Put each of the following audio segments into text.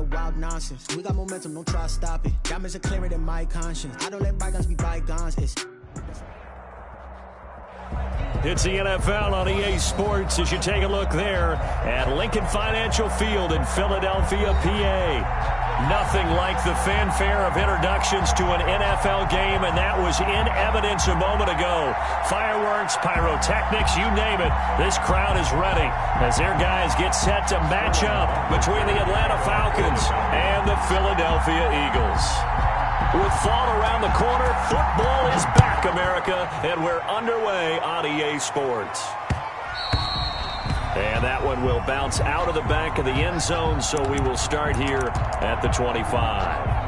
your wild nonsense. We got momentum, don't try to stop it. Diamonds are clearer than my conscience. I don't let bygones be bygones. It's the NFL on EA Sports as you take a look there at Lincoln Financial Field in Philadelphia, PA. Nothing like the fanfare of introductions to an NFL game, and that was in evidence a moment ago. Fireworks, pyrotechnics, you name it. This crowd is ready as their guys get set to match up between the Atlanta Falcons and the Philadelphia Eagles. With fall around the corner, football is back, America, and we're underway on EA Sports. And that one will bounce out of the back of the end zone, so we will start here at the 25.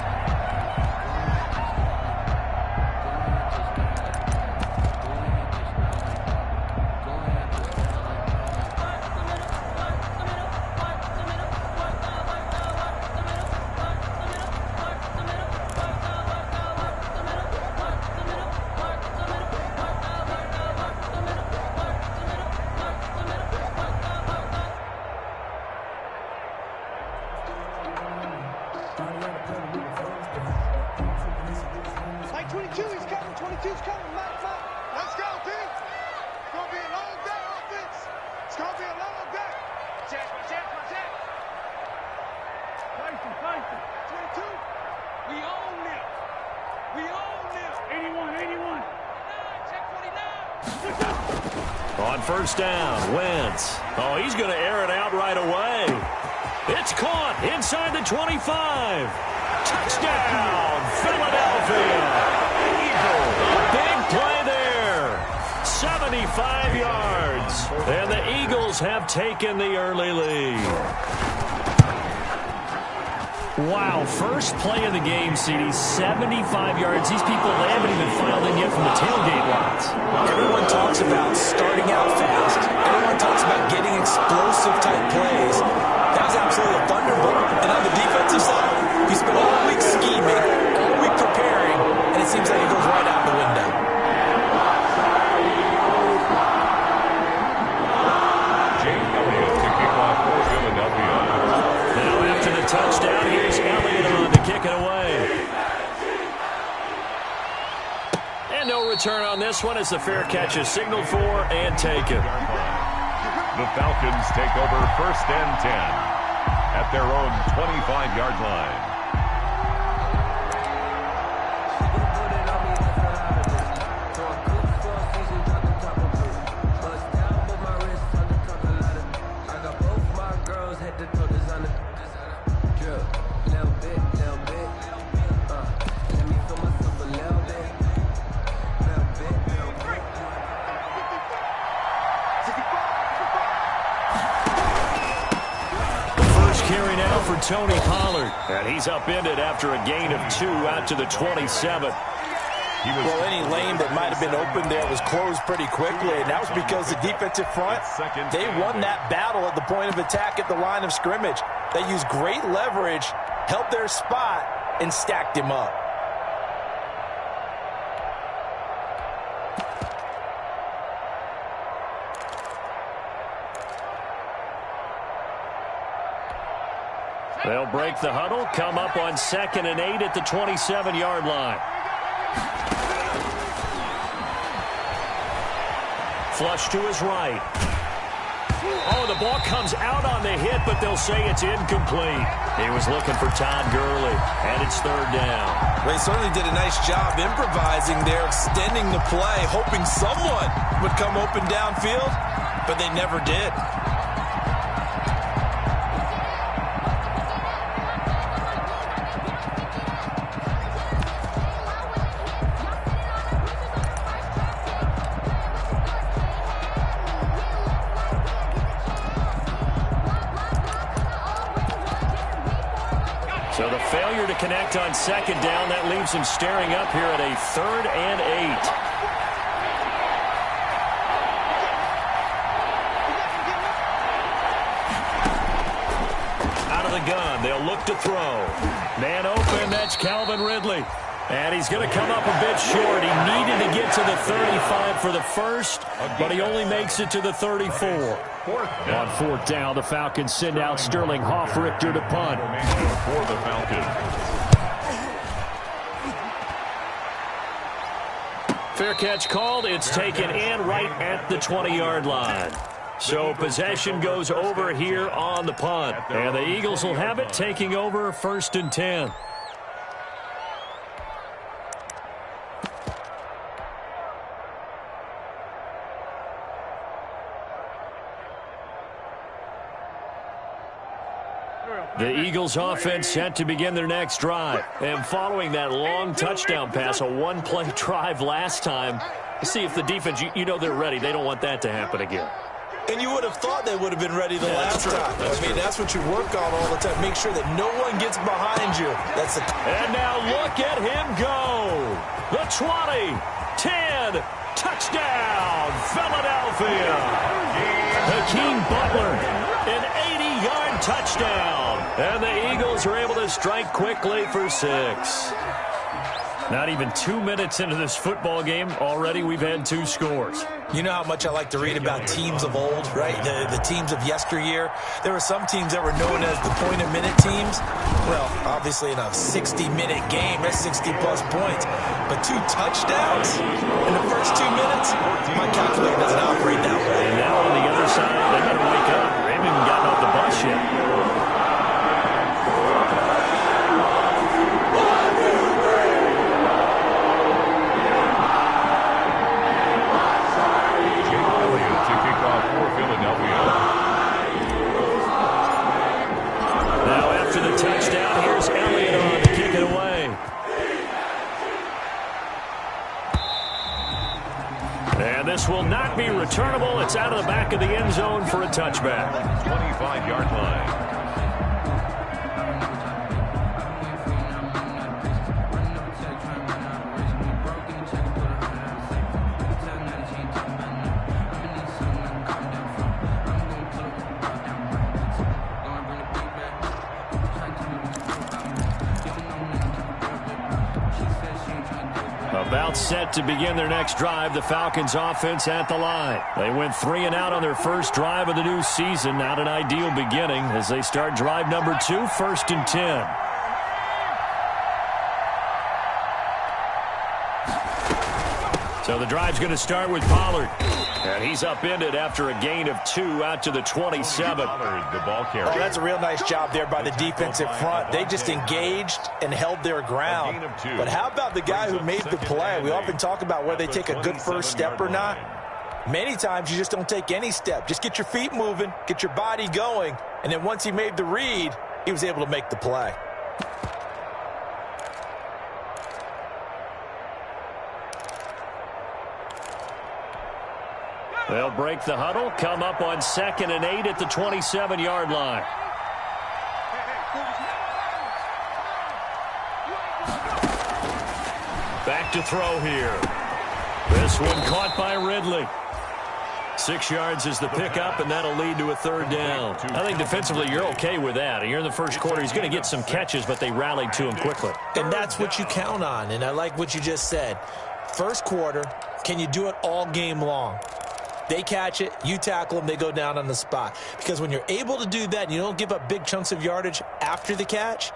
On first down, Wentz. Oh, he's going to air it out right away. It's caught inside the 25. Touchdown, Philadelphia. Eagles. Big play there. 75 yards. And the Eagles have taken the early lead. Wow, first play of the game, CD, 75 yards. These people, they haven't even filed in yet from the tailgate lines. Everyone talks about starting out fast. Everyone talks about getting explosive-type plays. That was absolutely a thunderbolt. And on the defensive side, he spent all week scheming, all week preparing, and it seems like it goes right out the window. Touchdown. Here's Elliott on to kick it away. And no return on this one as the fair catch is signaled for and taken. The Falcons take over 1st and 10 at their own 25-yard line. Tony Pollard, and he's upended after a gain of 2 out to the 27. Well, any lane that might have been open there was closed pretty quickly, and that was because the defensive front, they won that battle at the point of attack at the line of scrimmage. They used great leverage, held their spot, and stacked him up. They'll break the huddle, come up on 2nd and 8 at the 27-yard line. Flush to his right. Oh, the ball comes out on the hit, but they'll say it's incomplete. He was looking for Todd Gurley, and it's 3rd down. They certainly did a nice job improvising there, extending the play, hoping someone would come open downfield, but they never did. So the failure to connect on 2nd down, that leaves him staring up here at a 3rd and 8. Out of the gun, they'll look to throw. Man open, that's Calvin Ridley. And he's going to come up a bit short. He needed to get to the 35 for the first, but he only makes it to the 34. On fourth down, the Falcons send out Sterling Hoffrichter to punt. For the Falcons. Fair catch called. It's taken in right at the 20-yard line. So possession goes over here on the punt. And the Eagles will have it, taking over 1st and 10. The Eagles offense set to begin their next drive. And following that long touchdown pass, a one-play drive last time, see if the defense, you know they're ready. They don't want that to happen again. And you would have thought they would have been ready the last time. That's what you work on all the time. Make sure that no one gets behind you. And now look at him go. The 20, 10, touchdown, Philadelphia. Hakeem Butler, an 80-yard touchdown. And the Eagles are able to strike quickly for 6. Not even 2 minutes into this football game, already we've had 2 scores. You know how much I like to read about teams of old, right? The teams of yesteryear. There were some teams that were known as the point-a-minute teams. Well, obviously in a 60-minute game, that's 60-plus points. But 2 touchdowns in the first 2 minutes? My calculator doesn't operate that way. And now on the other side, they better wake up. They haven't even gotten off the bus yet. This will not be returnable. It's out of the back of the end zone for a touchback. 25-yard line. About set to begin their next drive, the Falcons offense at the line. They went 3 and out on their first drive of the new season. Not an ideal beginning as they start drive number 2, 1st and 10. So the drive's going to start with Pollard. And he's upended after a gain of 2 out to the 27. The ball carrier. Oh, that's a real nice job there by the defensive front. They just engaged and held their ground. But how about the guy who made the play? We often talk about whether they take a good first step or not. Many times you just don't take any step. Just get your feet moving, get your body going, and then once he made the read, he was able to make the play. They'll break the huddle, come up on 2nd and 8 at the 27-yard line. Back to throw here. This one caught by Ridley. 6 yards is the pickup, and that'll lead to a 3rd down. I think defensively you're okay with that. Here in the first quarter, he's going to get some catches, but they rallied to him quickly. And that's what you count on, and I like what you just said. First quarter, can you do it all game long? They catch it, you tackle them, they go down on the spot. Because when you're able to do that and you don't give up big chunks of yardage after the catch,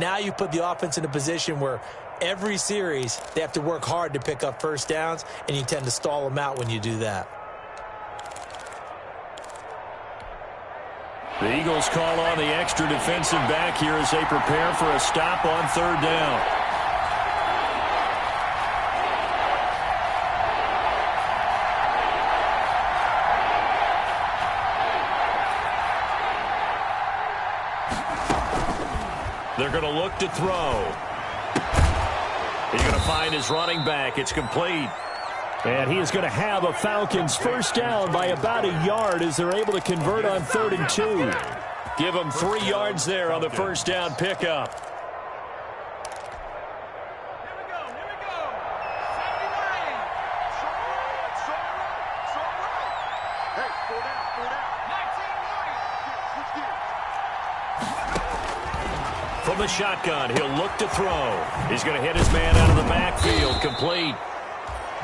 now you put the offense in a position where every series they have to work hard to pick up first downs, and you tend to stall them out when you do that. The Eagles call on the extra defensive back here as they prepare for a stop on 3rd down. They're going to look to throw. He's going to find his running back. It's complete. And he is going to have a Falcons first down by about a yard as they're able to convert on 3rd and 2. Give them 3 yards there on the first down pickup. from the shotgun. He'll look to throw. He's going to hit his man out of the backfield. Complete.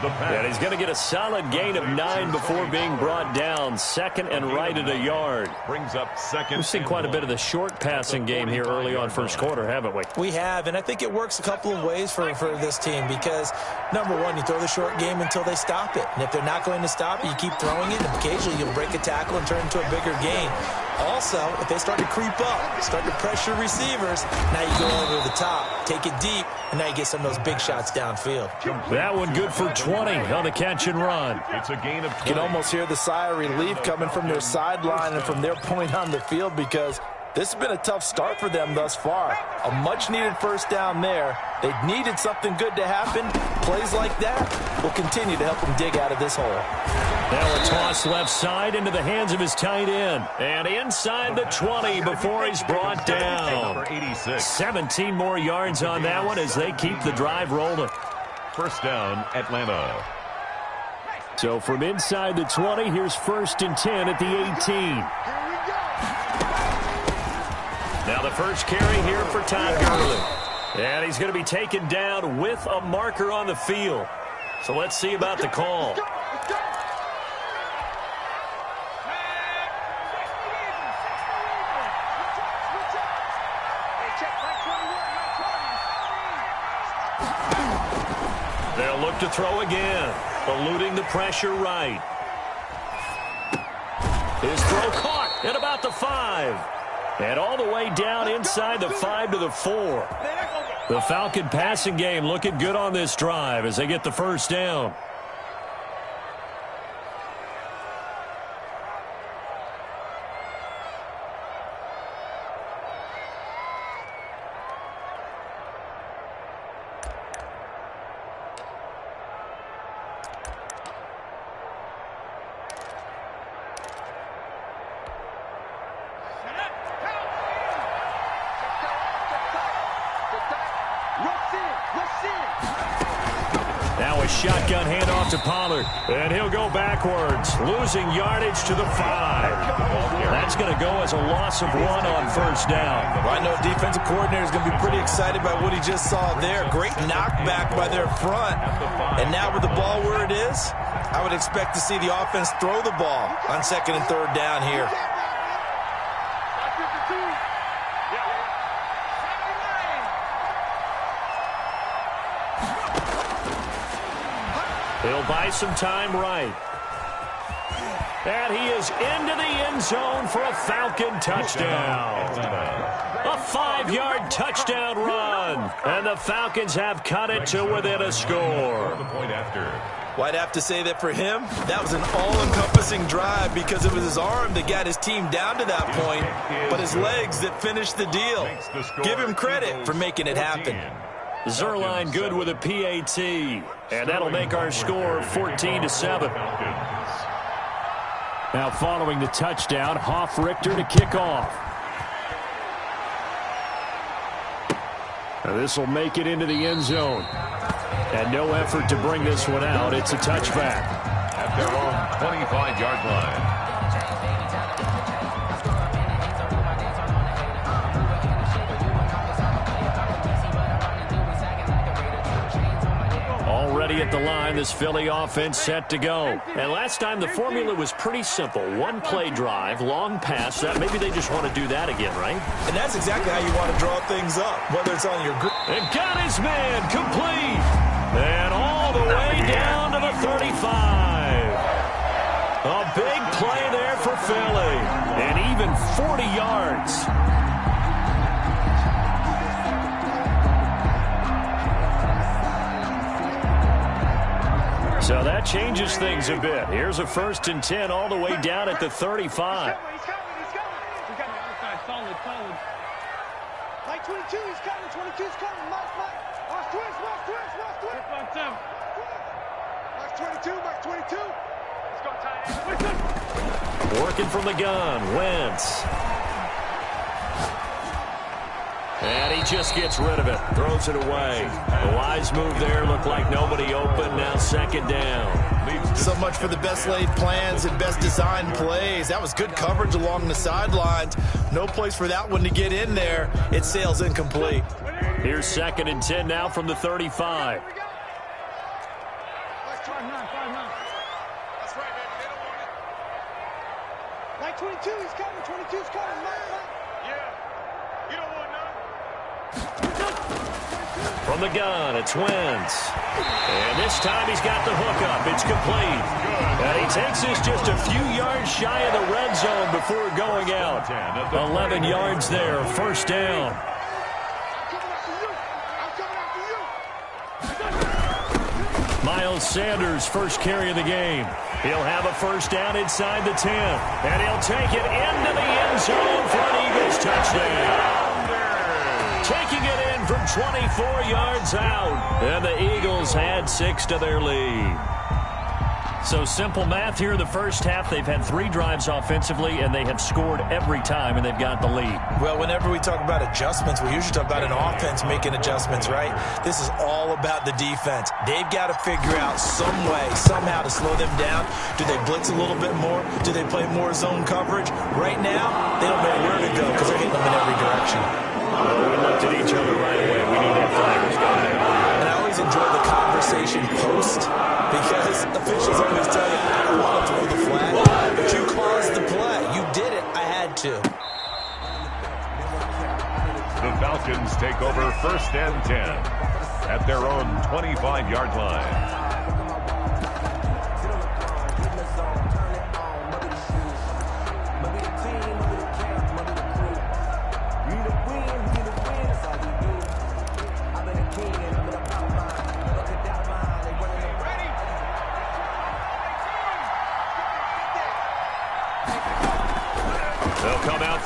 And he's going to get a solid gain of 9 before being brought down. Second and right at a yard. Brings up second. We've seen quite a bit of the short passing game here early on first quarter, haven't we? We have, and I think it works a couple of ways for this team because, number one, you throw the short game until they stop it. And if they're not going to stop it, you keep throwing it, and occasionally you'll break a tackle and turn it into a bigger gain. Also, if they start to creep up, start to pressure receivers, now you go over the top, take it deep, and now you get some of those big shots downfield. That one good for 20 on the catch and run. It's a gain of 20. You can almost hear the sigh of relief coming from their sideline and from their point on the field because this has been a tough start for them thus far. A much-needed first down there. They needed something good to happen. Plays like that will continue to help them dig out of this hole. Now a toss left side into the hands of his tight end. And inside the 20 before he's brought down. 17 more yards on that one as they keep the drive rolling. First down, Atlanta. So from inside the 20, here's 1st and 10 at the 18. Now the first carry here for Todd Gurley. And he's going to be taken down with a marker on the field. So let's see about the call. They'll look to throw again, eluding the pressure right. His throw caught at about the 5. And all the way down inside the 5 to the 4. The Falcon passing game looking good on this drive as they get the first down. Now a shotgun handoff to Pollard, and he'll go backwards, losing yardage to the 5. That's going to go as a loss of 1 on first down. Well, I know defensive coordinator is going to be pretty excited by what he just saw there. Great knockback by their front. And now with the ball where it is, I would expect to see the offense throw the ball on 2nd and 3rd down here. He'll buy some time right. And he is into the end zone for a Falcon touchdown. A 5-yard touchdown run. And the Falcons have cut it to within a score. Well, I'd have to say that for him, that was an all-encompassing drive because it was his arm that got his team down to that point, but his legs that finished the deal. Give him credit for making it happen. Zerline good with a PAT, and that'll make our score 14-7. Now following the touchdown, Hoff-Richter to kick off. Now this will make it into the end zone. And no effort to bring this one out. It's a touchback. At their own 25-yard line. Already at the line, this Philly offense set to go. And last time the formula was pretty simple. One play drive, long pass. That maybe they just want to do that again, right? And that's exactly how you want to draw things up, whether it's on your group. And got his man complete. And all the way down to the 35. A big play there for Philly. And even 40 yards. So that changes things a bit. Here's a 1st and 10 all the way down at the 35. He's coming. Solid. Mike 22, he's coming. 22's coming. Mike. Watch twist. Mike 22. Let's go, tight. Working from the gun, Wentz. And he just gets rid of it, throws it away. A wise his move there. Looked like nobody open. Now second down. So much for the best laid plans and best designed plays. That was good coverage along the sidelines. No place for that one to get in there. It sails incomplete. Here's 2nd and 10 now from the 35. Like 22, he's coming. 22's coming. Yeah. You don't want none. From the gun, it's Wentz. And this time he's got the hook up. It's complete. And he takes this just a few yards shy of the red zone before going out. 11 yards there, first down. Miles Sanders, first carry of the game. He'll have a first down inside the 10. And he'll take it into the end zone for an Eagles touchdown. Taking it in from 24 yards out. And the Eagles had 6 to their lead. So simple math here in the first half. They've had 3 drives offensively, and they have scored every time, and they've got the lead. Well, whenever we talk about adjustments, we usually talk about an offense making adjustments, right? This is all about the defense. They've got to figure out some way, somehow to slow them down. Do they blitz a little bit more? Do they play more zone coverage? Right now, they don't know where to go because they're hitting them in every direction. We looked at each other right away. We knew that flag was going there. And I always enjoy the conversation post because officials always tell you, I don't want to throw the flag, but you caused the play. You did it. I had to. The Falcons take over 1st and 10 at their own 25-yard line.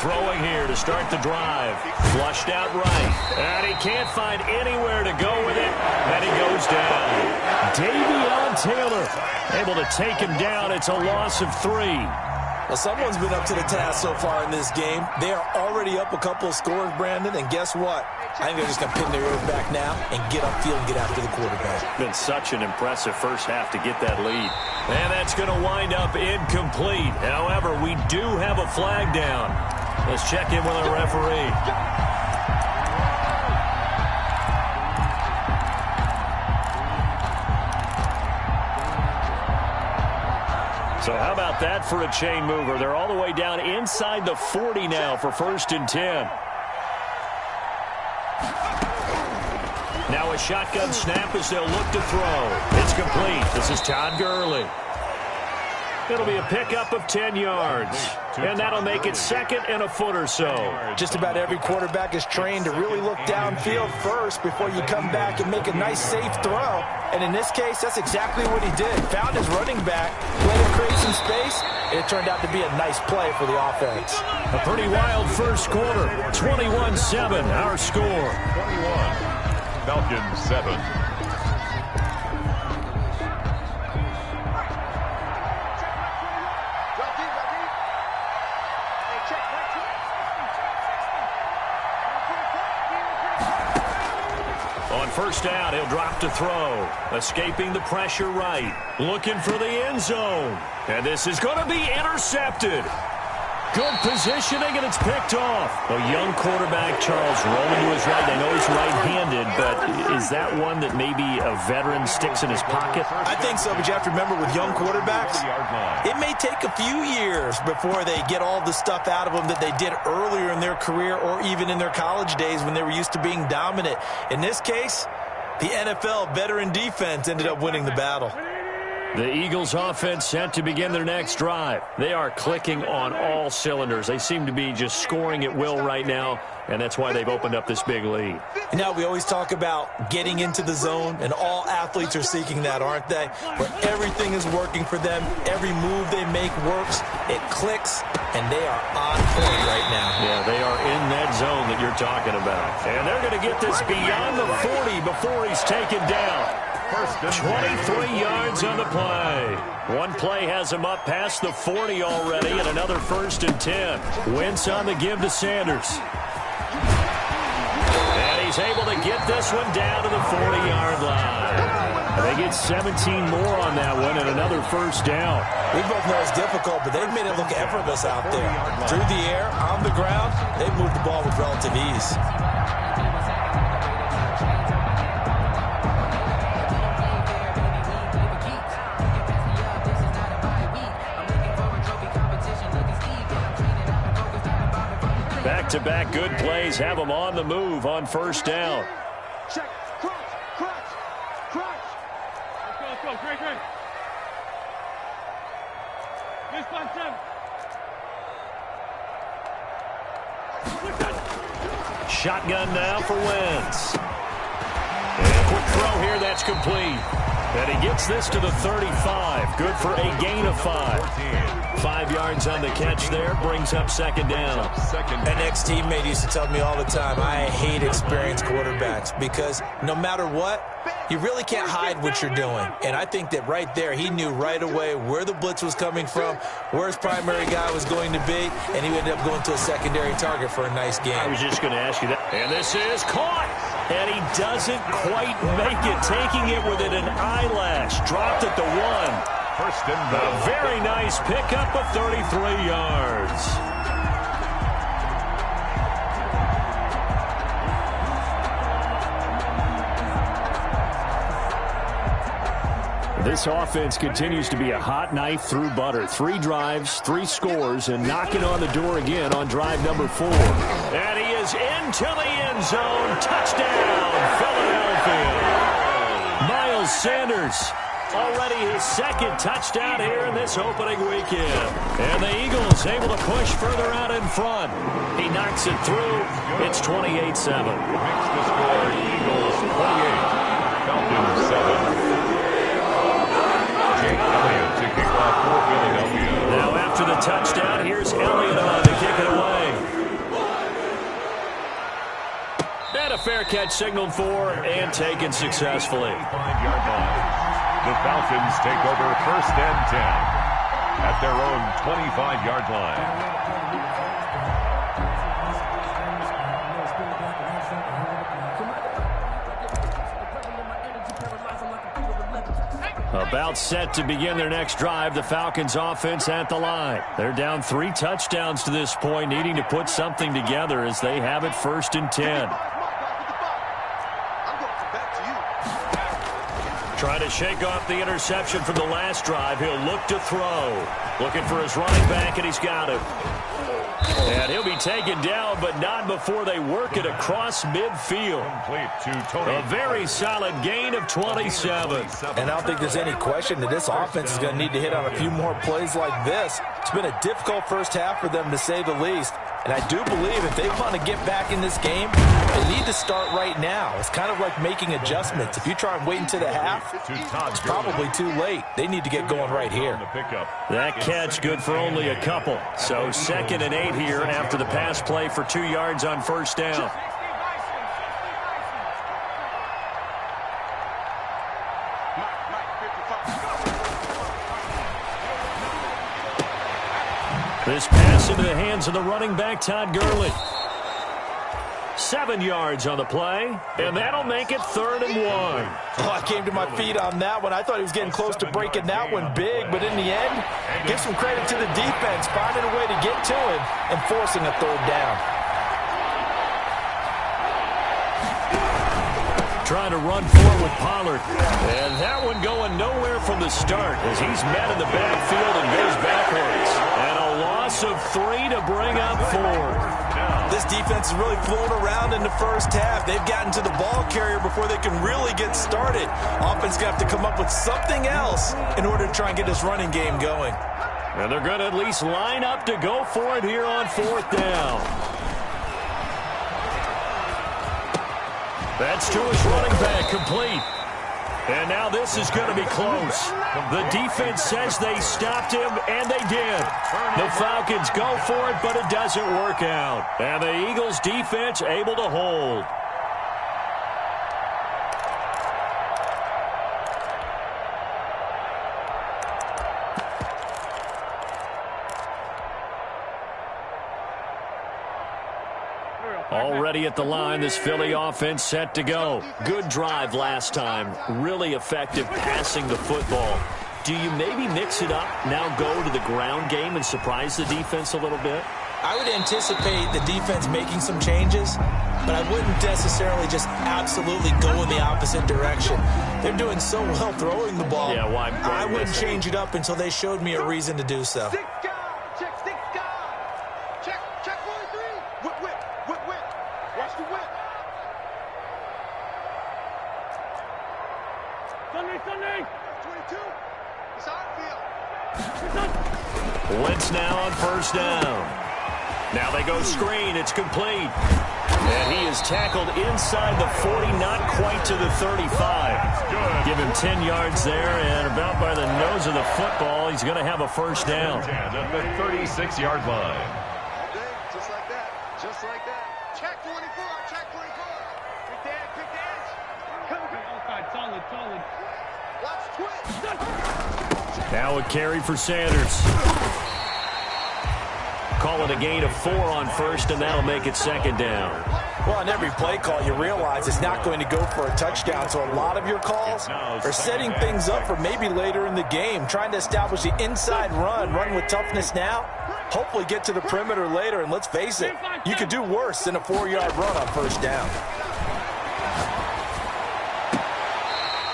Throwing here to start the drive. Flushed out right. And he can't find anywhere to go with it. And he goes down. Davion Taylor able to take him down. It's a loss of 3. Well, someone's been up to the task so far in this game. They are already up a couple of scores, Brandon, and guess what? I think they're just going to pin their ears back now and get upfield and get after the quarterback. Been such an impressive first half to get that lead. And that's going to wind up incomplete. However, we do have a flag down. Let's check in with our referee. So how about that for a chain mover? They're all the way down inside the 40 now for 1st and 10. Now a shotgun snap as they'll look to throw. It's complete. This is Todd Gurley. It'll be a pickup of 10 yards. And that'll make it 2nd and a foot or so. Just about every quarterback is trained to really look downfield first before you come back and make a nice, safe throw. And in this case, that's exactly what he did. Found his running back, let him create some space, and it turned out to be a nice play for the offense. A pretty wild first quarter. 21-7, our score. 21. Falcons 7. On first down, he'll drop to throw. Escaping the pressure right. Looking for the end zone. And this is going to be intercepted. Good positioning, and it's picked off. A young quarterback, Charles, rolling to his right. I know he's right-handed, but is that one that maybe a veteran sticks in his pocket? I think so, but you have to remember with young quarterbacks, it may take a few years before they get all the stuff out of them that they did earlier in their career or even in their college days when they were used to being dominant. In this case, the NFL veteran defense ended up winning the battle. The Eagles offense set to begin their next drive. They are clicking on all cylinders. They seem to be just scoring at will right now, and that's why they've opened up this big lead. You know, we always talk about getting into the zone, and all athletes are seeking that, aren't they? Where everything is working for them, every move they make works, it clicks, and they are on point right now. Yeah, they are in that zone that you're talking about. And they're going to get this beyond the 40 before he's taken down. 23 yards on the play. One play has him up past the 40 already, and another 1st and 10. Wentz on the give to Sanders. And he's able to get this one down to the 40-yard line. They get 17 more on that one and another first down. We both know it's difficult, but they've made it look effortless out there. Through the air, on the ground, they've moved the ball with relative ease. Back-to-back good plays have them on the move on first down. Check. Crunch. Let's go. Great. This one, Tim. Shotgun now for Wentz. And a quick throw here, that's complete. And he gets this to the 35. Good for a gain of 5. 5 yards on the catch there, brings up second down. An ex-teammate used to tell me all the time, I hate experienced quarterbacks because no matter what, you really can't hide what you're doing. And I think that right there, he knew right away where the blitz was coming from, where his primary guy was going to be, and he ended up going to a secondary target for a nice game. I was just going to ask you that. And this is caught. And he doesn't quite make it, taking it within an eyelash. Dropped at the 1. First and A very nice pickup of 33 yards. This offense continues to be a hot knife through butter. 3 drives, 3 scores, and knocking on the door again on drive number 4. And he is into the end zone. Touchdown, Philadelphia. Miles Sanders, already his second touchdown here in this opening weekend. And the Eagles able to push further out in front. He knocks it through. It's 28-7. Makes the score Eagles 28, Falcons 7. Elliott to kick off for Philadelphia. Now after the touchdown, here's Elliott on to kick it away. And a fair catch signaled for and taken successfully. 5-yard line. The Falcons take over first and 10 at their own 25-yard line. About set to begin their next drive, the Falcons offense at the line. They're down 3 touchdowns to this point, needing to put something together as they have it first and 10. Trying to shake off the interception from the last drive. He'll look to throw. Looking for his running back, and he's got him. And he'll be taken down, but not before they work it across midfield. A very solid gain of 27. And I don't think there's any question that this offense is going to need to hit on a few more plays like this. It's been a difficult first half for them, to say the least. And I do believe if they want to get back in this game, they need to start right now. It's kind of like making adjustments. If you try and wait until the half, it's probably too late. They need to get going right here. That catch good for only a couple. So 2nd and 8 here after the pass play for 2 yards on first down. This pass into the hands of the running back, Todd Gurley. 7 yards on the play, and that'll make it 3rd and 1. Oh, I came to my feet on that one. I thought he was getting close to breaking that one big, but in the end, give some credit to the defense, finding a way to get to him and forcing a 3rd down. Trying to run forward with Pollard. And that one going nowhere from the start as he's met in the backfield and goes backwards. And a loss of 3 to bring up 4. This defense is really flown around in the first half. They've gotten to the ball carrier before they can really get started. Offense going to have to come up with something else in order to try and get this running game going. And they're going to at least line up to go for it here on 4th down. That's to his running back, complete. And now this is going to be close. The defense says they stopped him, and they did. The Falcons go for it, but it doesn't work out. And the Eagles defense able to hold. Already at the line, this Philly offense set to go. Good drive last time. Really effective passing the football. Do you maybe mix it up, now go to the ground game and surprise the defense a little bit? I would anticipate the defense making some changes, but I wouldn't necessarily just absolutely go in the opposite direction. They're doing so well throwing the ball. Yeah, why I wouldn't change it up until they showed me a reason to do so. Six guard. Check six guard. Check 43. Whip. Watch the whip. Sunday. 22. It's outfield. Wentz now on first down. Now they go screen. It's complete. And he is tackled inside the 40, not quite to the 35. Give him 10 yards there, and about by the nose of the football, he's going to have a first down. 10 at the 36-yard line. All day, just like that. Check 24. Pick the edge. Come. Solid. Watch twitch. Now a carry for Sanders. Call it a gain of 4 on first, and that'll make it second down. Well, on every play call, you realize it's not going to go for a touchdown, so a lot of your calls are setting things up for maybe later in the game, trying to establish the inside run with toughness now, hopefully get to the perimeter later, and let's face it, you could do worse than a 4-yard run on first down.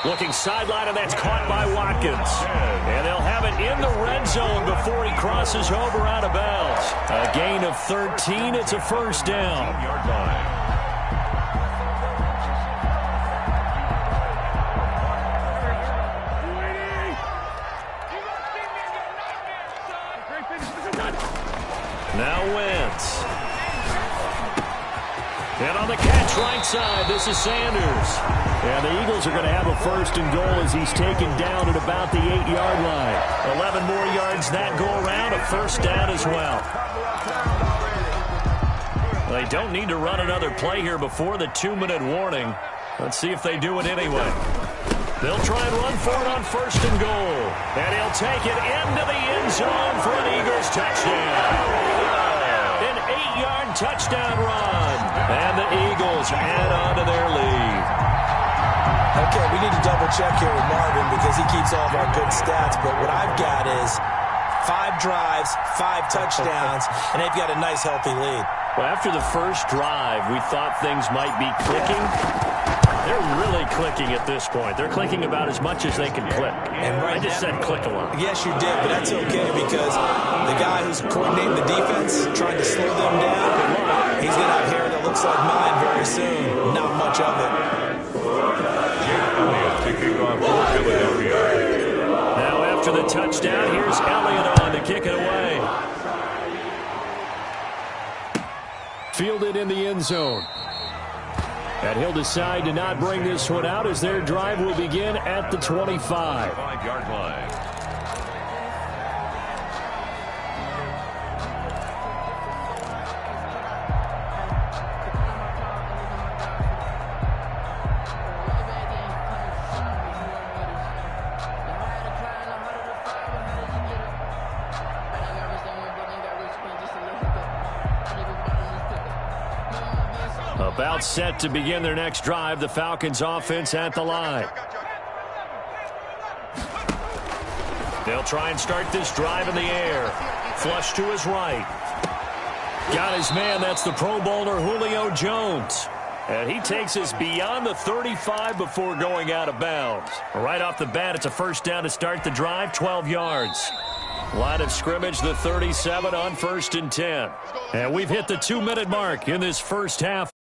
Looking sideline, and that's caught by Watkins. And they'll have it in the red zone before he crosses over out of bounds. A gain of 13. It's a first down. 10-yard line. Now Wentz. And on the catch right side, this is Sanders. And the Eagles are going to have a first and goal as he's taken down at about the 8-yard line. 11 more yards that go around, a first down as well. They don't need to run another play here before the 2-minute warning. Let's see if they do it anyway. They'll try and run for it on first and goal. And he'll take it into the end zone for an Eagles touchdown. An 8-yard touchdown run. And the Eagles add on to their lead. Okay, we need to double-check here with Marvin because he keeps all of our good stats, but what I've got is 5 drives, 5 touchdowns, and they've got a nice, healthy lead. Well, after the first drive, we thought things might be clicking. They're really clicking at this point. They're clicking about as much as they can click. And right I just said click a lot. Yes, you did, but that's okay because the guy who's coordinating the defense, trying to slow them down, he's going to have hair that looks like mine very soon. Not much of it. Now after the touchdown, here's Elliott on to kick it away. Fielded in the end zone. And he'll decide to not bring this one out as their drive will begin at the 25. 5-yard line. About set to begin their next drive, the Falcons offense at the line. They'll try and start this drive in the air. Flush to his right. Got his man, that's the Pro Bowler Julio Jones. And he takes us beyond the 35 before going out of bounds. Right off the bat, it's a first down to start the drive, 12 yards. Line of scrimmage, the 37 on first and 10. And we've hit the 2-minute mark in this first half.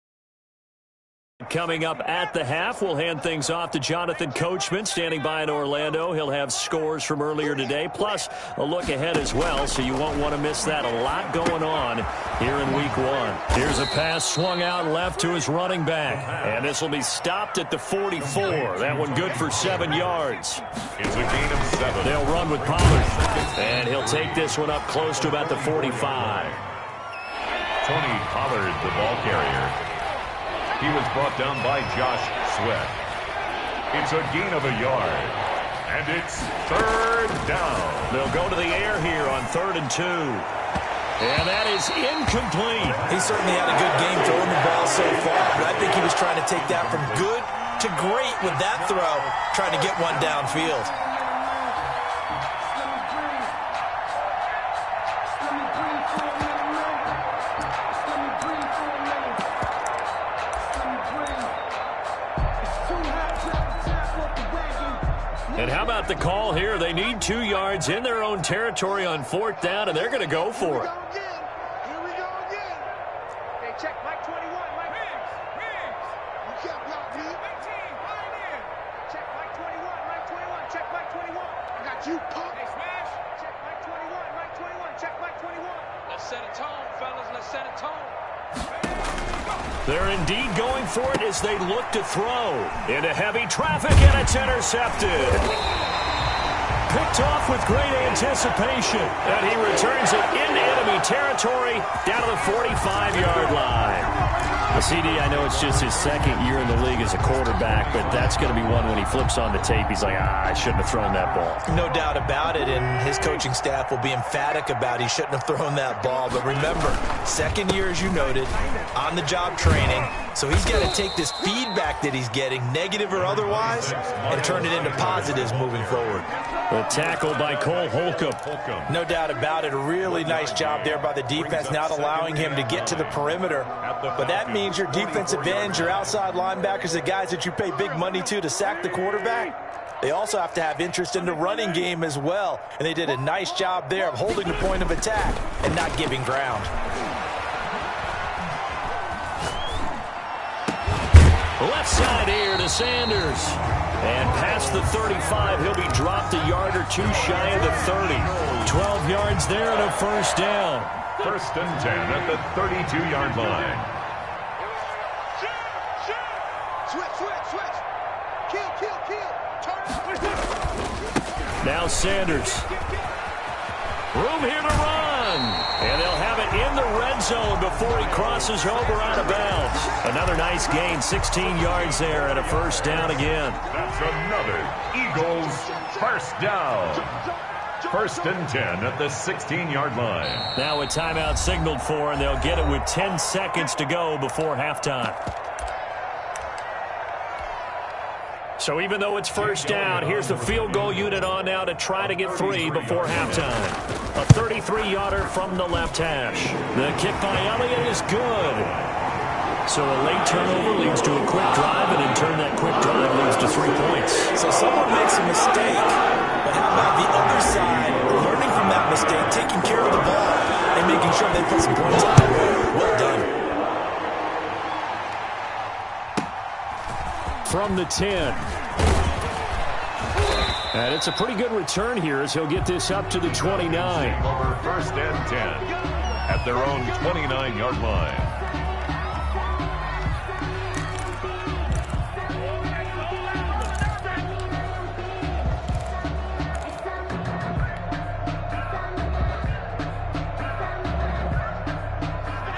Coming up at the half, we'll hand things off to Jonathan Coachman standing by in Orlando. He'll have scores from earlier today, plus a look ahead as well, so you won't want to miss that. A lot going on here in week 1. Here's a pass swung out left to his running back, and this will be stopped at the 44. That one good for 7 yards. It's a gain of 7. They'll run with Pollard, and he'll take this one up close to about the 45. Tony Pollard, the ball carrier. He was brought down by Josh Sweat. It's a gain of a yard. And it's 3rd down. They'll go to the air here on 3rd and 2. And that is incomplete. He certainly had a good game throwing the ball so far, but I think he was trying to take that from good to great with that throw, trying to get one downfield. And how about the call here? They need 2 yards in their own territory on 4th down, and they're going to go for it. Here we go again. Hey, check Mike 21. Mike Riggs. You can't block me. 18, line in. Check Mike 21. Mike 21. Check Mike 21. I got you, punk. Hey, smash. Check Mike 21. Mike 21. Check Mike 21. Let's set a tone, fellas. Let's set a tone. They're indeed going for it as they look to throw. Into heavy traffic, and it's intercepted. Picked off with great anticipation. And he returns it into enemy territory down to the 45-yard line. CD, I know it's just his 2nd year in the league as a quarterback, but that's going to be one when he flips on the tape, he's like, I shouldn't have thrown that ball. No doubt about it, and his coaching staff will be emphatic about he shouldn't have thrown that ball. But remember, 2nd year, as you noted, on-the-job training, so he's got to take this feedback that he's getting, negative or otherwise, and turn it into positives moving forward. The tackle by Cole Holcomb. No doubt about it. A really nice job there by the defense, not allowing him to get to the perimeter. But that means your defensive ends, your outside linebackers, the guys that you pay big money to sack the quarterback, they also have to have interest in the running game as well. And they did a nice job there of holding the point of attack and not giving ground. Left side here to Sanders. And past the 35, he'll be dropped a yard or 2 shy of the 30. 12 yards there and a 1st down. 1st and 10 at the 32-yard line. Switch. Kill. Turn. Now Sanders. Room here to run. And they'll have it in the red zone before he crosses over out of bounds. Another nice gain, 16 yards there and a 1st down again. That's another Eagles 1st down. 1st and 10 at the 16-yard line. Now a timeout signaled for, and they'll get it with 10 seconds to go before halftime. So even though it's 1st down, here's the field goal unit on now to try to get 3 before halftime. A 33-yarder from the left hash. The kick by Elliott is good. So a late turnover leads to a quick drive, and in turn that quick drive leads to 3 points. So someone makes a mistake, but how about the other side learning from that mistake, taking care of the ball, and making sure they put some points on it? Well done. From the 10. And it's a pretty good return here as he'll get this up to the 29. Over 1st and 10 at their own 29-yard line.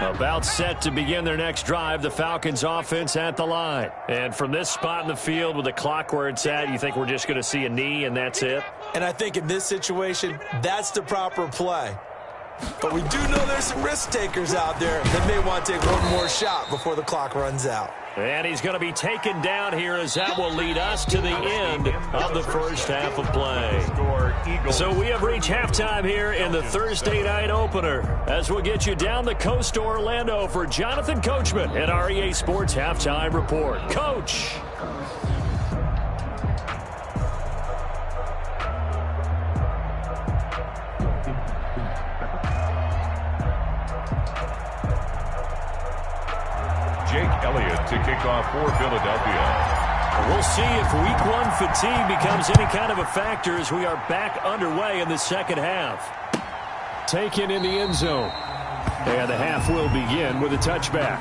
About set to begin their next drive, the Falcons offense at the line. And from this spot in the field with the clock where it's at, you think we're just going to see a knee and that's it? And I think in this situation, that's the proper play. But we do know there's some risk takers out there that may want to take one more shot before the clock runs out. And he's going to be taken down here as that will lead us to the end of the 1st half of play. So we have reached halftime here in the Thursday night opener as we'll get you down the coast to Orlando for Jonathan Coachman at our EA Sports Halftime Report. Coach. Jake Elliott to kick off for Philadelphia. We'll see if week 1 fatigue becomes any kind of a factor as we are back underway in the 2nd half. Taken in the end zone. And the half will begin with a touchback.